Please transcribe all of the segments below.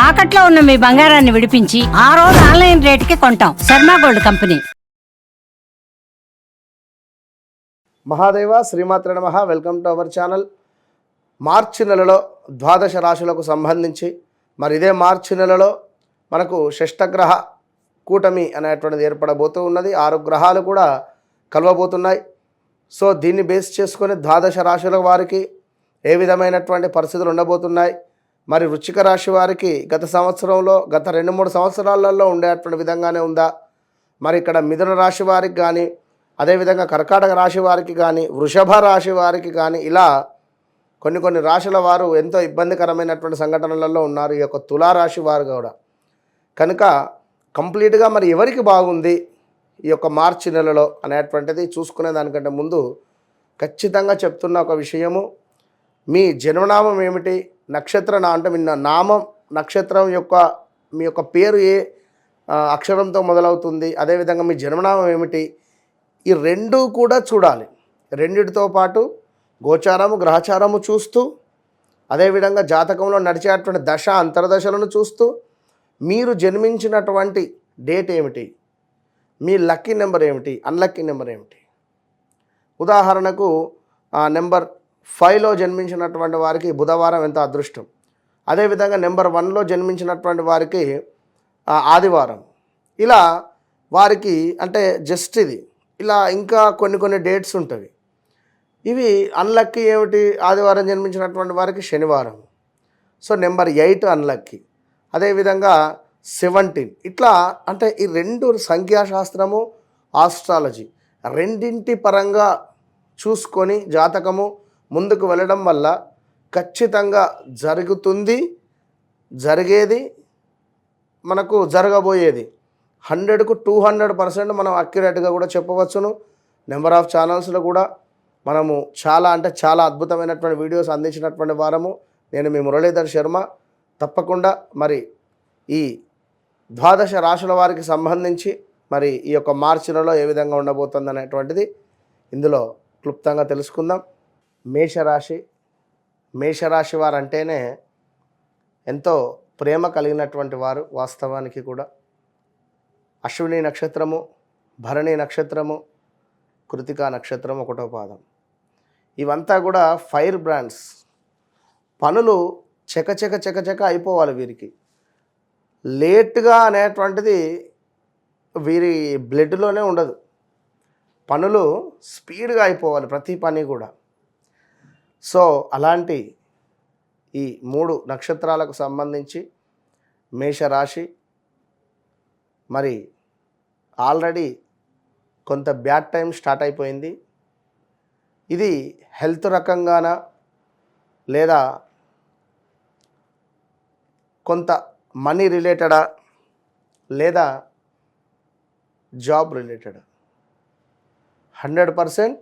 తాకట్లో ఉన్న మీ బంగారాన్ని విడిపించి ఆ రోజు ఆన్లైన్ రేటుకి కొంటాం. Sharma gold company. మహాదేవ శ్రీమాత్ర నమః. Welcome to our channel. March నెలలో ద్వాదశ రాశులకు సంబంధించి మరి ఇదే మార్చి నెలలో మనకు షష్టగ్రహ కూటమి అనేటువంటిది ఏర్పడబోతూ ఉన్నది. 6 గ్రహాలు కూడా కలవబోతున్నాయి. సో దీన్ని బేస్ చేసుకొని ద్వాదశ రాశుల వారికి ఏ విధమైనటువంటి పరిస్థితులు ఉండబోతున్నాయి, మరి వృశ్చిక రాశి వారికి గత సంవత్సరంలో గత 2-3 సంవత్సరాలలో ఉండేటువంటి విధంగానే ఉందా, మరి ఇక్కడ మిథున రాశి వారికి కానీ, అదేవిధంగా కర్కాటక రాశి వారికి కానీ, వృషభ రాశి వారికి కానీ, ఇలా కొన్ని రాశుల వారు ఎంతో ఇబ్బందికరమైనటువంటి సంఘటనలలో ఉన్నారు. ఈ యొక్క తులారాశి వారు కూడా కనుక కంప్లీట్గా మరి ఎవరికి బాగుంది ఈ యొక్క మార్చి నెలలో అనేటువంటిది చూసుకునే దానికంటే ముందు ఖచ్చితంగా చెప్తున్న ఒక విషయము, మీ జన్మనామం ఏమిటి, నక్షత్ర అంటే మీ నామం నక్షత్రం యొక్క మీ యొక్క పేరు ఏ అక్షరంతో మొదలవుతుంది, అదేవిధంగా మీ జన్మనామం ఏమిటి, ఈ రెండూ కూడా చూడాలి. రెండిటితో పాటు గోచారము గ్రహచారము చూస్తూ, అదేవిధంగా జాతకంలో నడిచేటువంటి దశ అంతర్దశలను చూస్తూ, మీరు జన్మించినటువంటి డేట్ ఏమిటి, మీ లక్కీ నెంబర్ ఏమిటి, అన్లక్కీ నెంబర్ ఏమిటి. ఉదాహరణకు నెంబర్ 5లో జన్మించినటువంటి వారికి బుధవారం ఎంత అదృష్టం, అదేవిధంగా నెంబర్ 1లో జన్మించినటువంటి వారికి ఆదివారం. ఇలా వారికి అంటే జస్ట్ ఇది ఇలా ఇంకా కొన్ని డేట్స్ ఉంటాయి. ఇవి అన్లక్కీ ఏమిటి, ఆదివారం జన్మించినటువంటి వారికి శనివారం. సో నెంబర్ 8 అన్లక్కీ, అదేవిధంగా 17 ఇట్లా. అంటే ఈ రెండు సంఖ్యాశాస్త్రము ఆస్ట్రాలజీ రెండింటి పరంగా చూసుకొని జాతకము ముందుకు వెళ్ళడం వల్ల ఖచ్చితంగా జరుగుతుంది, జరిగేది, మనకు జరగబోయేది 100కు 200% మనం అక్యురేట్గా కూడా చెప్పవచ్చును. నెంబర్ ఆఫ్ ఛానల్స్లో కూడా మనము చాలా అద్భుతమైనటువంటి వీడియోస్ అందించినటువంటి వారము. నేను మీ మురళీధర్ శర్మ. తప్పకుండా మరి ఈ ద్వాదశ రాశుల వారికి సంబంధించి మరి ఈ యొక్క మార్చి నెలలో ఏ విధంగా ఉండబోతుంది అనేటువంటిది ఇందులో క్లుప్తంగా తెలుసుకుందాం. మేషరాశి వారు అంటేనే ఎంతో ప్రేమ కలిగినటువంటి వారు. వాస్తవానికి కూడా అశ్విని నక్షత్రము, భరణి నక్షత్రము, కృతికా నక్షత్రం 1వ పాదం, ఇవంతా కూడా ఫైర్ బ్రాండ్స్. పనులు చక అయిపోవాలి వీరికి. లేట్గా అనేటువంటిది వీరి బ్లడ్లోనే ఉండదు. పనులు స్పీడ్గా అయిపోవాలి ప్రతి పని కూడా. సో అలాంటి ఈ 3 నక్షత్రాలకు సంబంధించి మేషరాశి మరి ఆల్రెడీ కొంత బ్యాడ్ టైం స్టార్ట్ అయిపోయింది. ఇది హెల్త్ రకంగానా లేదా కొంత మనీ రిలేటెడా లేదా జాబ్ రిలేటెడా, 100%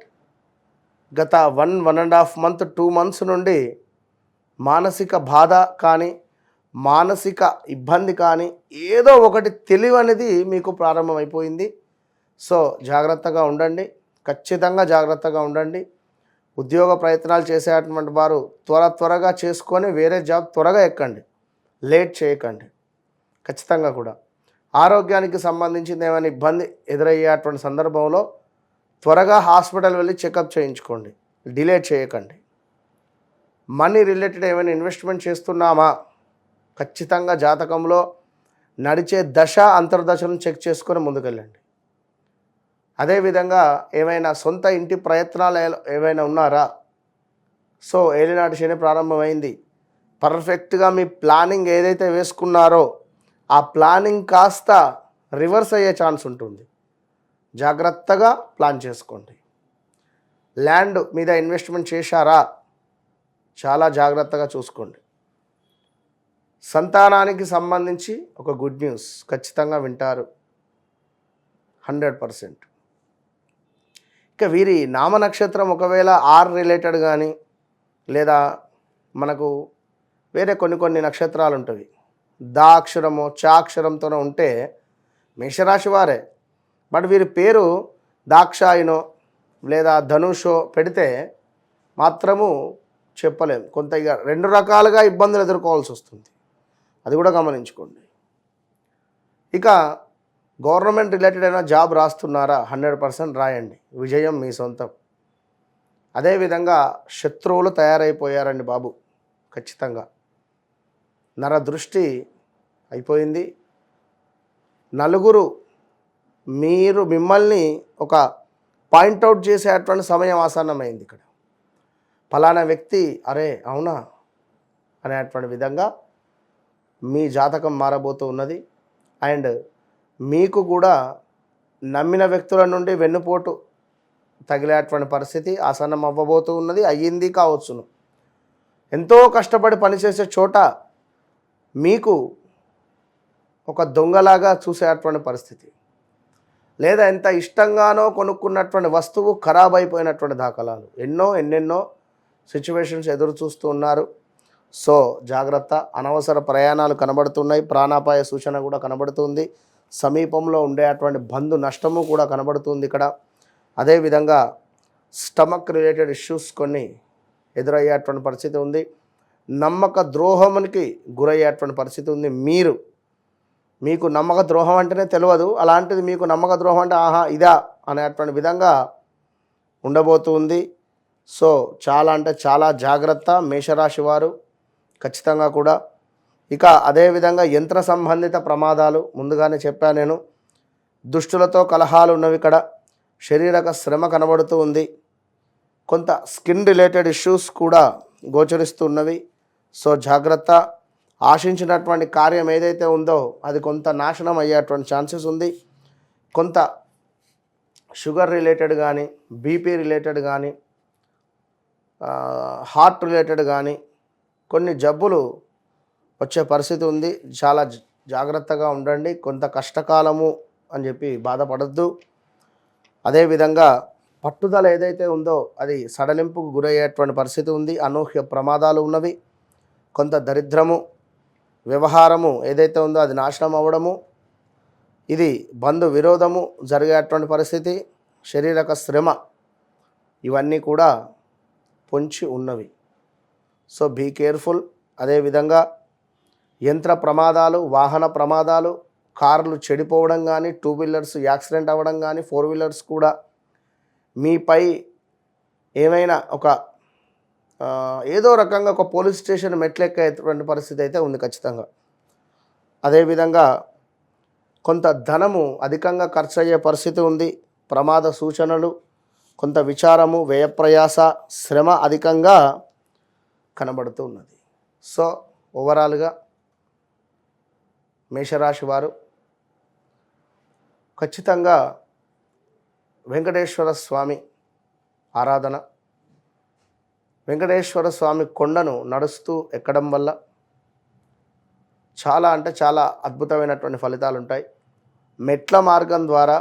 గత 1.5 మంత్ 2 మంత్స్ నుండి మానసిక బాధ కానీ మానసిక ఇబ్బంది కానీ ఏదో ఒకటి తెలియనిది మీకు ప్రారంభమైపోయింది. సో జాగ్రత్తగా ఉండండి, ఖచ్చితంగా జాగ్రత్తగా ఉండండి. ఉద్యోగ ప్రయత్నాలు చేసేటువంటి వారు త్వరగా చేసుకొని వేరే జాబ్ త్వరగా ఎక్కండి, లేట్ చేయకండి. ఖచ్చితంగా కూడా ఆరోగ్యానికి సంబంధించింది ఏమైనా ఇబ్బంది ఎదురయ్యేటువంటి సందర్భంలో త్వరగా హాస్పిటల్ వెళ్ళి చెకప్ చేయించుకోండి, డిలే చేయకండి. మనీ రిలేటెడ్ ఏమైనా ఇన్వెస్ట్మెంట్ చేస్తున్నామా, ఖచ్చితంగా జాతకంలో నడిచే దశ అంతర్దశలను చెక్ చేసుకొని ముందుకెళ్ళండి. అదేవిధంగా ఏమైనా సొంత ఇంటి ప్రయత్నాలు ఏమైనా ఉన్నారా, సో ఏలినాటి శని ప్రారంభమైంది. పర్ఫెక్ట్గా మీ ప్లానింగ్ ఏదైతే వేసుకున్నారో ఆ ప్లానింగ్ కాస్త రివర్స్ అయ్యే ఛాన్స్ ఉంటుంది. జాగ్రత్తగా ప్లాన్ చేసుకోండి. ల్యాండ్ మీద ఇన్వెస్ట్మెంట్ చేశారా, చాలా జాగ్రత్తగా చూసుకోండి. సంతానానికి సంబంధించి ఒక గుడ్ న్యూస్ ఖచ్చితంగా వింటారు 100%. ఇక వీరి నామ నక్షత్రం ఒకవేళ ఆర్ రిలేటెడ్ కానీ లేదా మనకు వేరే కొన్ని నక్షత్రాలు ఉంటాయి, దా అక్షరమో చా అక్షరంతోనో ఉంటే మేషరాశి వారే. బట్ వీరి పేరు దాక్షాయినో లేదా ధనుషో పెడితే మాత్రము చెప్పలేం. కొంత ఇక 2 రకాలుగా ఇబ్బందులు ఎదుర్కోవాల్సి వస్తుంది. అది కూడా గమనించుకోండి. ఇక గవర్నమెంట్ రిలేటెడ్ అయినా జాబ్ రాస్తున్నారా, 100% రాయండి, విజయం మీ సొంతం. అదేవిధంగా శత్రువులు తయారైపోయారండి బాబు, ఖచ్చితంగా నరదృష్టి అయిపోయింది. నలుగురు మిమ్మల్ని ఒక పాయింట్అవుట్ చేసేటువంటి సమయం ఆసన్నమైంది. ఇక్కడ ఫలానా వ్యక్తి అరే అవునా అనేటువంటి విధంగా మీ జాతకం మారబోతూ ఉన్నది. అండ్ మీకు కూడా నమ్మిన వ్యక్తుల నుండి వెన్నుపోటు తగిలేటువంటి పరిస్థితి ఆసన్నం అవ్వబోతూ ఉన్నది, అయ్యింది కావచ్చును. ఎంతో కష్టపడి పనిచేసే చోట మీకు ఒక దొంగలాగా చూసేటువంటి పరిస్థితి, లేదా ఎంత ఇష్టంగానో కొనుక్కున్నటువంటి వస్తువు ఖరాబ్ అయిపోయినటువంటి దాఖలాలు ఎన్నెన్నో సిచ్యువేషన్స్ ఎదురు చూస్తూ ఉన్నారు. సో జాగ్రత్త. అనవసర ప్రయాణాలు కనబడుతున్నాయి, ప్రాణాపాయ సూచన కూడా కనబడుతుంది, సమీపంలో ఉండేటువంటి బంధు నష్టము కూడా కనబడుతుంది ఇక్కడ. అదేవిధంగా స్టమక్ రిలేటెడ్ ఇష్యూస్ కొన్ని ఎదురయ్యేటువంటి పరిస్థితి ఉంది. నమ్మక ద్రోహానికి గురయ్యేటువంటి పరిస్థితి ఉంది. మీకు నమ్మక ద్రోహం అంటేనే తెలియదు, అలాంటిది మీకు నమ్మక ద్రోహం అంటే ఆహా ఇదా అనేటువంటి విధంగా ఉండబోతుంది. సో చాలా అంటే చాలా జాగ్రత్త మేషరాశి వారు ఖచ్చితంగా కూడా. ఇక అదేవిధంగా యంత్ర సంబంధిత ప్రమాదాలు ముందుగానే చెప్పాను నేను. దుష్టులతో కలహాలు ఉన్నవి ఇక్కడ, శారీరక శ్రమ కనబడుతూ ఉంది, కొంత స్కిన్ రిలేటెడ్ ఇష్యూస్ కూడా గోచరిస్తున్నవి. సో జాగ్రత్త. ఆశించినటువంటి కార్యం ఏదైతే ఉందో అది కొంత నాశనం అయ్యేటువంటి ఛాన్సెస్ ఉంది. కొంత షుగర్ రిలేటెడ్ కానీ, బీపీ రిలేటెడ్ కానీ, హార్ట్ రిలేటెడ్ కానీ కొన్ని జబ్బులు వచ్చే పరిస్థితి ఉంది. చాలా జాగ్రత్తగా ఉండండి. కొంత కష్టకాలము అని చెప్పి బాధపడద్దు. అదేవిధంగా పట్టుదల ఏదైతే ఉందో అది సడలింపుకు గురయ్యేటువంటి పరిస్థితి ఉంది. అనూహ్య ప్రమాదాలు ఉన్నవి. కొంత దరిద్రము, వ్యవహారము ఏదైతే ఉందో అది నాశనం అవ్వడము, ఇది బంధు విరోధము జరిగేటువంటి పరిస్థితి, శారీరక శ్రమ ఇవన్నీ కూడా పొంచి ఉన్నవి. So be careful. అదేవిధంగా యంత్ర ప్రమాదాలు, వాహన ప్రమాదాలు, కార్లు చెడిపోవడం కానీ, 2 వీలర్స్ యాక్సిడెంట్ అవ్వడం కానీ, 4 వీలర్స్ కూడా మీపై ఏమైనా ఒక ఏదో రకంగా ఒక పోలీస్ స్టేషన్ మెట్లెక్కేటువంటి పరిస్థితి అయితే ఉంది ఖచ్చితంగా. అదేవిధంగా కొంత ధనము అధికంగా ఖర్చు అయ్యే పరిస్థితి ఉంది. ప్రమాద సూచనలు, కొంత విచారము, వ్యయప్రయాస, శ్రమ అధికంగా కనబడుతూ ఉన్నది. సో ఓవరాల్గా మేషరాశి వారు ఖచ్చితంగా వెంకటేశ్వర స్వామి ఆరాధన, వెంకటేశ్వర స్వామి కొండను నడుస్తూ ఎక్కడం వల్ల చాలా అంటే చాలా అద్భుతమైనటువంటి ఫలితాలు ఉంటాయి. మెట్ల మార్గం ద్వారా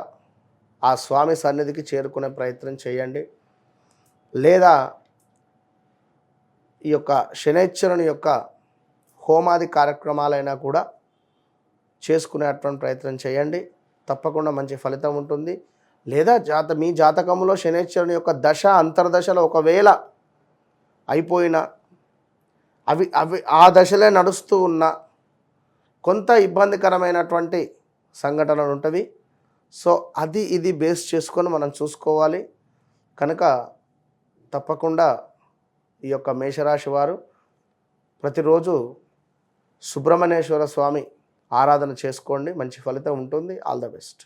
ఆ స్వామి సన్నిధికి చేరుకునే ప్రయత్నం చేయండి. లేదా ఈ యొక్క శనైశ్వరుని యొక్క హోమాది కార్యక్రమాలైనా కూడా చేసుకునేటువంటి ప్రయత్నం చేయండి. తప్పకుండా మంచి ఫలితం ఉంటుంది. లేదా మీ జాతకంలో శనైశ్వరుని యొక్క దశ అంతర్దశలో ఒకవేళ అయిపోయినా అవి ఆ దశలే నడుస్తూ ఉన్న కొంత ఇబ్బందికరమైనటువంటి సంఘటనలు ఉంటవి. సో ఇది బేస్ చేసుకొని మనం చూసుకోవాలి. కనుక తప్పకుండా ఈ యొక్క మేషరాశి వారు ప్రతిరోజు సుబ్రహ్మణ్యేశ్వర స్వామి ఆరాధన చేసుకోండి, మంచి ఫలితం ఉంటుంది. All the best.